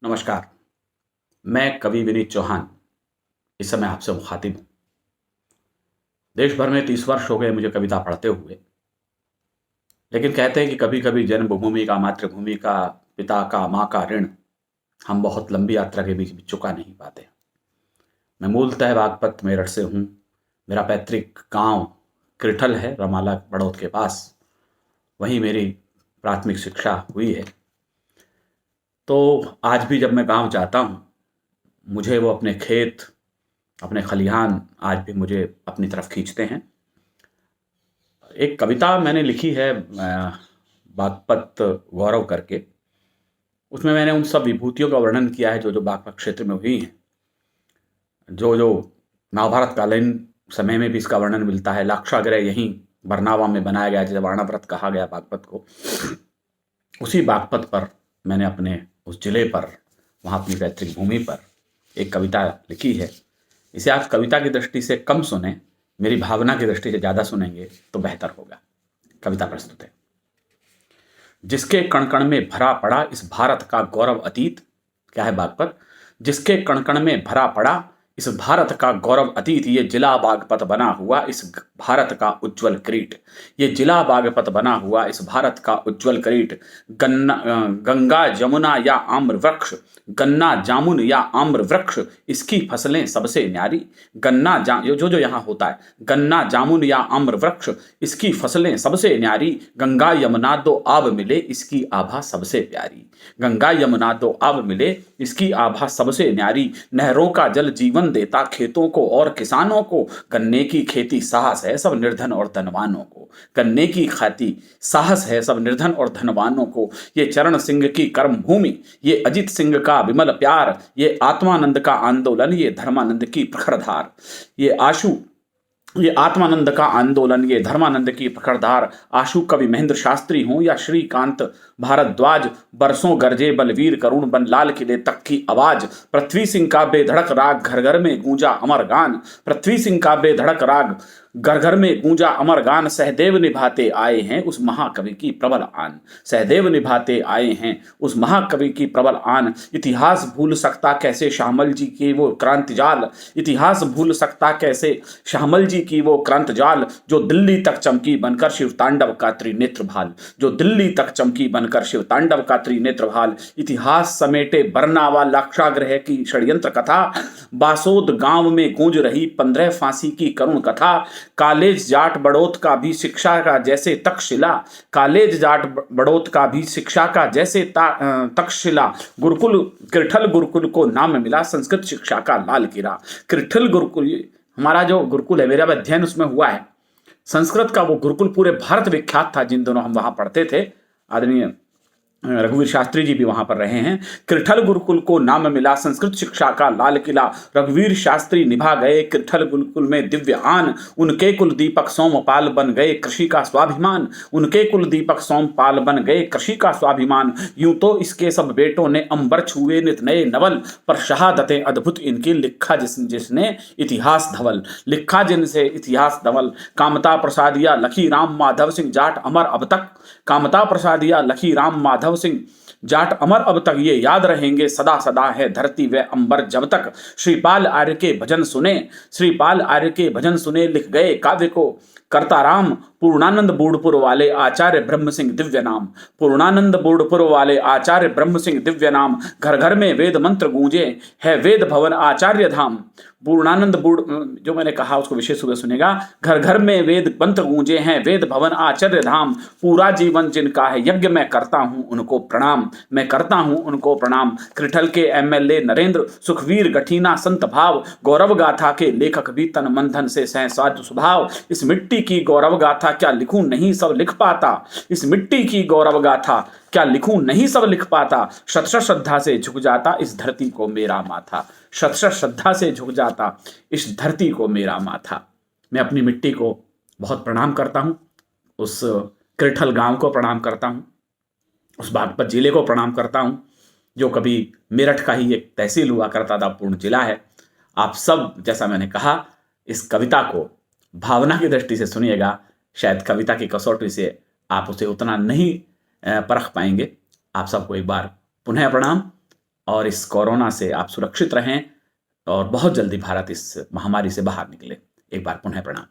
नमस्कार। मैं कवि विनीत चौहान इस समय आपसे मुखातिब हूँ। देश भर में 30 वर्ष हो गए मुझे कविता पढ़ते हुए। लेकिन कहते हैं कि कभी-कभी जन्मभूमि का, मातृभूमि का, पिता का, माँ का ऋण हम बहुत लंबी यात्रा के बीच भी चुका नहीं पाते। मैं मूलतः बागपत मेरठ से हूँ। मेरा पैतृक गाँव कृठल है, रमाला बड़ौत के पास। वहीं मेरी प्राथमिक शिक्षा हुई है। तो आज भी जब मैं गाँव जाता हूँ, मुझे वो अपने खेत, अपने खलिहान आज भी मुझे अपनी तरफ खींचते हैं। एक कविता मैंने लिखी है बागपत गौरव करके। उसमें मैंने उन सब विभूतियों का वर्णन किया है जो बागपत क्षेत्र में हुई हैं। जो महाभारत कालीन समय में भी इसका वर्णन मिलता है। लाक्षागृह यहीं बरनावा में बनाया गया, जिसे वाणाव्रत कहा गया बागपत को। उसी बागपत पर मैंने अपने उस जिले पर, वहाँ अपनी पैतृक भूमि पर एक कविता लिखी है। इसे आप कविता की दृष्टि से कम सुने, मेरी भावना की दृष्टि से ज़्यादा सुनेंगे तो बेहतर होगा। कविता प्रस्तुत है। जिसके कण कण में भरा पड़ा इस भारत का गौरव अतीत। क्या है बागपत? जिसके कण कण में भरा पड़ा इस भारत का गौरव अतीत, ये जिला बागपत बना हुआ इस भारत का उज्जवल किरीट। ये जिला बागपत बना हुआ इस भारत का उज्जवल किरीट। गंगा जमुना या आम्र वृक्ष, गन्ना जामुन या आम्र वृक्ष, इसकी फसलें सबसे न्यारी। जो यहाँ होता है, गन्ना जामुन या आम्र वृक्ष, इसकी फसलें सबसे न्यारी। गंगा यमुना दो आब मिले, इसकी आभा सबसे प्यारी। गंगा यमुना दो आब मिले, इसकी आभा सबसे न्यारी। नहरों का जल जीवन देता खेतों को और किसानों को। गन्ने की खेती साहस है सब निर्धन और धनवानों को। गन्ने की खेती साहस है सब निर्धन और धनवानों को। ये चरण सिंह की कर्म भूमि, ये अजित सिंह का विमल प्यार, ये आत्मानंद का आंदोलन, ये धर्मानंद की प्रखरधार। ये आत्मानंद का आंदोलन, ये धर्मानंद की प्रखरधार। आशु कवि महेंद्र शास्त्री हों या श्रीकांत भारद्वाज, बरसों गरजे बलवीर करुण बन लाल किले तक की आवाज। पृथ्वी सिंह का बेधड़क राग घर घर में गूंजा अमर गान। पृथ्वी सिंह का बेधड़क राग घर घर में गूंजा अमर गान। सहदेव निभाते आए हैं उस महाकवि की प्रबल आन। सहदेव निभाते आए हैं उस महाकवि की प्रबल आन। इतिहास भूल सकता कैसे शाहमल जी की वो क्रांति जाल। इतिहास भूल सकता कैसे शाहमल जी की वो क्रांति जाल, जो दिल्ली तक चमकी बनकर शिव तांडव का त्रिनेत्र भाल। जो दिल्ली तक चमकी बनकर शिव तांडव का त्रिनेत्र भाल। इतिहास समेटे बरनावा लाक्षागृह की षड्यंत्र कथा। बासोद गांव में गूंज रही 15 फांसी की करुण कथा। कॉलेज जाट बड़ौत का भी शिक्षा का जैसे तक्षशिला। कॉलेज जाट बड़ौत का भी शिक्षा का जैसे तक्षशिला। गुरुकुल कृठल गुरुकुल को नाम मिला संस्कृत शिक्षा का लाल किला। कृठल गुरुकुल हमारा जो गुरुकुल है, मेरा अध्ययन उसमें हुआ है। संस्कृत का वो गुरुकुल पूरे भारत विख्यात था। जिन दोनों हम वहां पढ़ते थे, आदरणीय रघुवीर शास्त्री जी भी वहां पर रहे हैं। कृठल गुरुकुल को नाम मिला संस्कृत शिक्षा का लाल किला। रघुवीर शास्त्री निभा गए कृठल गुरुकुल में दिव्य आन। उनके कुल दीपक सोमपाल बन गए कृषि का स्वाभिमान। उनके कुल दीपक सोमपाल बन गए कृषि का स्वाभिमान। यूं तो इसके सब बेटों ने अंबर छुए नित नए नवल, पर शहादतें अद्भुत इनकी लिखा जिसने इतिहास धवल। लिखा जिनसे इतिहास धवल। कामता प्रसादिया लखी राम माधव सिंह जाट अमर अब तक। कामता प्रसादिया लखी राम माधव सिंह जाट अमर अब तक, ये याद रहेंगे सदा सदा है धरती व अंबर जब तक। श्रीपाल आर्य के भजन सुने, श्रीपाल आर्य के भजन सुने, लिख गए काव्य को कर्ताराम। पूर्णानंद बूढ़पुर वाले आचार्य ब्रह्म सिंह दिव्य नाम। पूर्णानंद बूढ़पुर वाले आचार्य ब्रह्म सिंह दिव्य नाम। घर घर में वेद मंत्र गूंजे है वेद भवन आचार्य धाम। पूर्णानंद बूढ़ जो मैंने कहा उसको विशेष रूप से सुनेगा। घर घर में वेद मंत्र गूंजे हैं वेद भवन आचार्य धाम। पूरा जीवन जिनका है यज्ञ, मैं करता हूं उनको प्रणाम। मैं करता हूं उनको प्रणाम। कृठल के एमएलए नरेंद्र सुखवीर गठीना संत भाव। गौरव गाथा के लेखक भी तन मन धन से सहसाज स्वभाव। इस मिट्टी की गौरव गाथा क्या लिखूं नहीं सब लिख पाता। इस मिट्टी की गौरव गाथा क्या लिखूं नहीं सब लिख पाता। शत शत श्रद्धा से झुक जाता इस धरती को मेरा माथा। शत शत श्रद्धा से झुक जाता इस धरती को मेरा माथा। मैं अपनी मिट्टी को बहुत प्रणाम करता हूं। उस कृठल गांव को प्रणाम करता हूं। उस बागपत जिले को प्रणाम करता हूं, जो कभी मेरठ का ही एक तहसील हुआ करता था, पूर्ण जिला है। आप सब, जैसा मैंने कहा, इस कविता को भावना की दृष्टि से सुनिएगा। शायद कविता की कसौटी से आप उसे उतना नहीं परख पाएंगे। आप सबको एक बार पुनः प्रणाम। और इस कोरोना से आप सुरक्षित रहें और बहुत जल्दी भारत इस महामारी से बाहर निकले। एक बार पुनः प्रणाम।